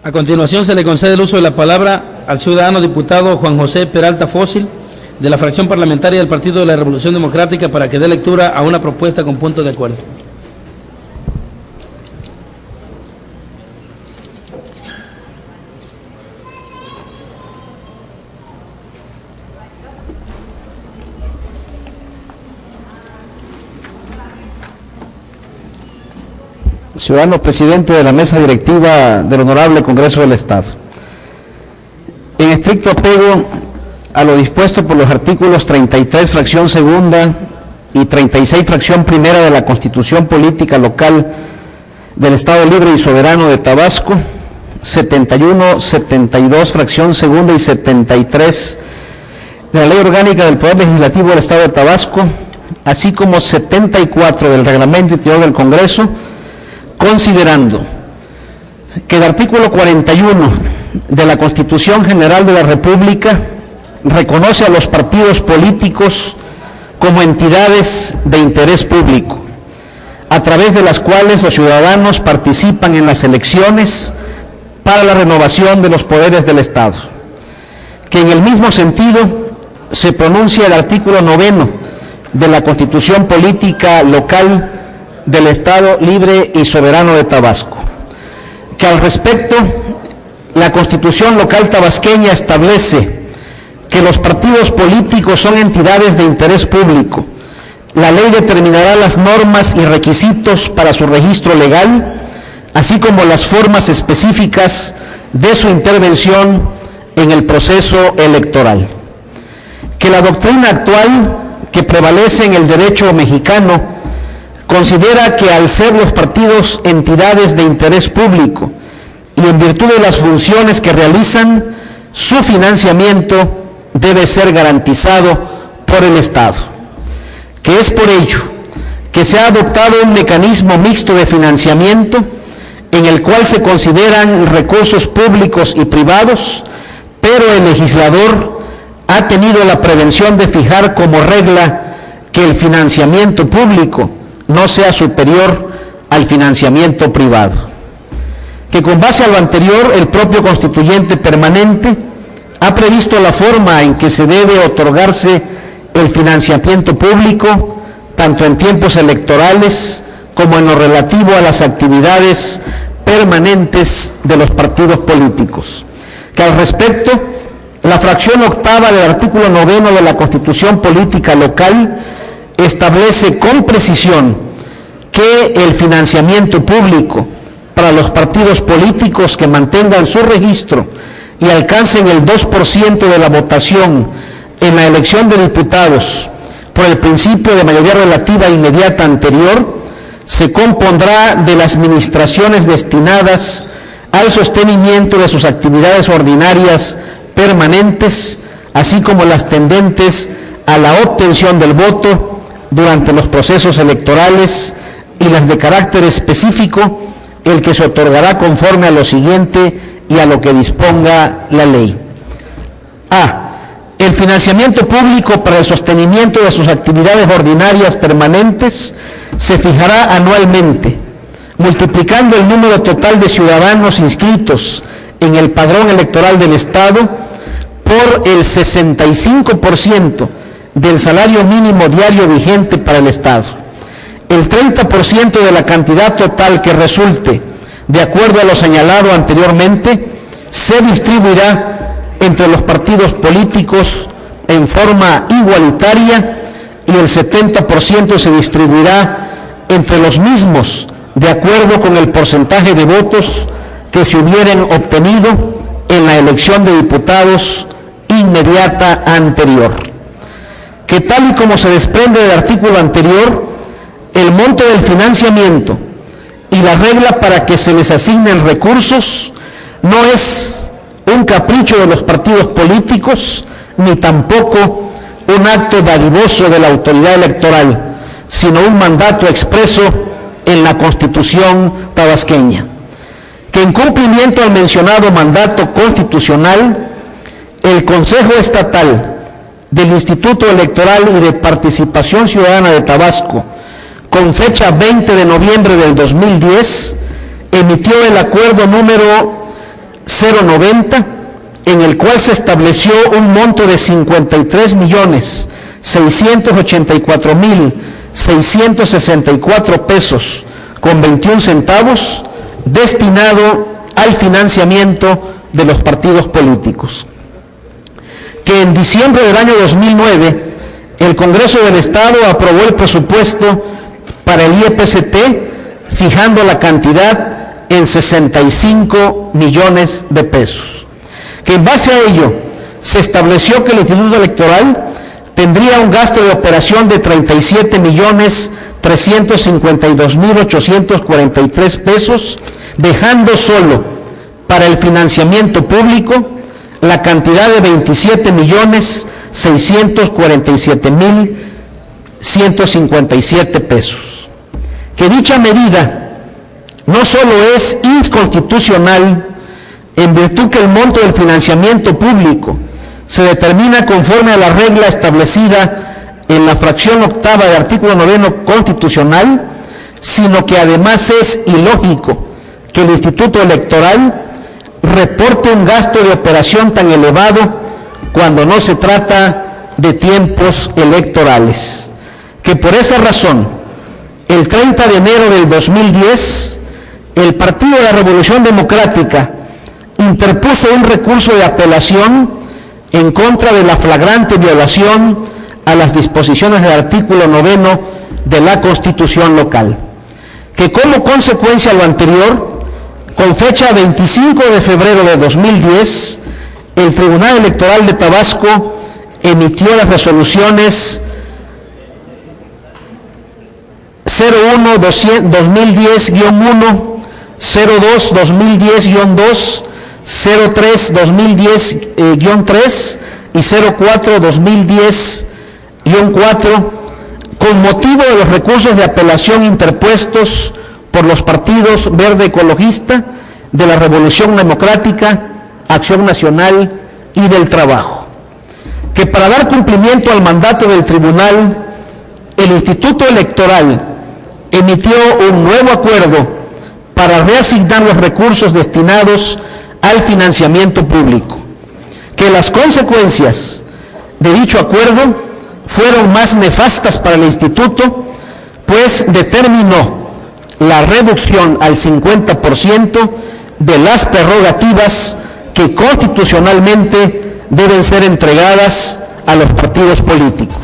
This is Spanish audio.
A continuación se le concede el uso de la palabra al ciudadano diputado Juan José Peralta Fósil, de la fracción parlamentaria del Partido de la Revolución Democrática, para que dé lectura a una propuesta con punto de acuerdo. Ciudadano presidente de la mesa directiva del Honorable Congreso del Estado, en estricto apego a lo dispuesto por los artículos 33, fracción segunda, y 36, fracción primera de la Constitución Política Local del Estado Libre y Soberano de Tabasco, 71, 72, fracción segunda, y 73 de la Ley Orgánica del Poder Legislativo del Estado de Tabasco, así como 74 del Reglamento Interior del Congreso, considerando que el artículo 41 de la Constitución General de la República reconoce a los partidos políticos como entidades de interés público, a través de las cuales los ciudadanos participan en las elecciones para la renovación de los poderes del Estado. Que en el mismo sentido se pronuncia el artículo 9 de la Constitución Política Local del Estado Libre y Soberano de Tabasco. Que al respecto, la Constitución Local tabasqueña establece que los partidos políticos son entidades de interés público. La ley determinará las normas y requisitos para su registro legal, así como las formas específicas de su intervención en el proceso electoral. Que la doctrina actual que prevalece en el derecho mexicano considera que al ser los partidos entidades de interés público y en virtud de las funciones que realizan, su financiamiento debe ser garantizado por el Estado. Que es por ello que se ha adoptado un mecanismo mixto de financiamiento en el cual se consideran recursos públicos y privados, pero el legislador ha tenido la prevención de fijar como regla que el financiamiento público no sea superior al financiamiento privado. Que con base a lo anterior, el propio constituyente permanente ha previsto la forma en que se debe otorgarse el financiamiento público, tanto en tiempos electorales como en lo relativo a las actividades permanentes de los partidos políticos. Que al respecto, la fracción octava del artículo 9 de la Constitución Política Local establece con precisión que el financiamiento público para los partidos políticos que mantengan su registro y alcancen el 2% de la votación en la elección de diputados por el principio de mayoría relativa inmediata anterior, se compondrá de las administraciones destinadas al sostenimiento de sus actividades ordinarias permanentes, así como las tendentes a la obtención del voto durante los procesos electorales, y las de carácter específico, el que se otorgará conforme a lo siguiente y a lo que disponga la ley. A. El financiamiento público para el sostenimiento de sus actividades ordinarias permanentes se fijará anualmente, multiplicando el número total de ciudadanos inscritos en el padrón electoral del Estado por el 65% del salario mínimo diario vigente para el Estado. El 30% de la cantidad total que resulte, de acuerdo a lo señalado anteriormente, se distribuirá entre los partidos políticos en forma igualitaria y el 70% se distribuirá entre los mismos, de acuerdo con el porcentaje de votos que se hubieran obtenido en la elección de diputados inmediata anterior. Que tal y como se desprende del artículo anterior, el monto del financiamiento y la regla para que se les asignen recursos no es un capricho de los partidos políticos, ni tampoco un acto dadivoso de la autoridad electoral, sino un mandato expreso en la Constitución tabasqueña. Que en cumplimiento al mencionado mandato constitucional, el Consejo Estatal del Instituto Electoral y de Participación Ciudadana de Tabasco, con fecha 20 de noviembre del 2010, emitió el acuerdo número 090, en el cual se estableció un monto de 53.684.664 pesos con 21 centavos destinado al financiamiento de los partidos políticos. Que en diciembre del año 2009 el Congreso del Estado aprobó el presupuesto para el IEPCT, fijando la cantidad en 65 millones de pesos. Que en base a ello se estableció que el Instituto Electoral tendría un gasto de operación de 37.352.843 pesos, dejando solo para el financiamiento público la cantidad de 27.647.157 pesos. Que dicha medida no solo es inconstitucional, en virtud que el monto del financiamiento público se determina conforme a la regla establecida en la fracción octava del artículo 9 constitucional, sino que además es ilógico que el Instituto Electoral reporte un gasto de operación tan elevado cuando no se trata de tiempos electorales. Que por esa razón, el 30 de enero del 2010, el Partido de la Revolución Democrática interpuso un recurso de apelación en contra de la flagrante violación a las disposiciones del artículo 9 de la Constitución local. Que como consecuencia de lo anterior, con fecha 25 de febrero de 2010, el Tribunal Electoral de Tabasco emitió las resoluciones 01-2010-1, 02-2010-2, 03-2010-3 y 04-2010-4, con motivo de los recursos de apelación interpuestos por los partidos Verde Ecologista, de la Revolución Democrática, Acción Nacional y del Trabajo. Que para dar cumplimiento al mandato del tribunal, el Instituto Electoral emitió un nuevo acuerdo para reasignar los recursos destinados al financiamiento público. Que las consecuencias de dicho acuerdo fueron más nefastas para el instituto, pues determinó la reducción al 50% de las prerrogativas que constitucionalmente deben ser entregadas a los partidos políticos.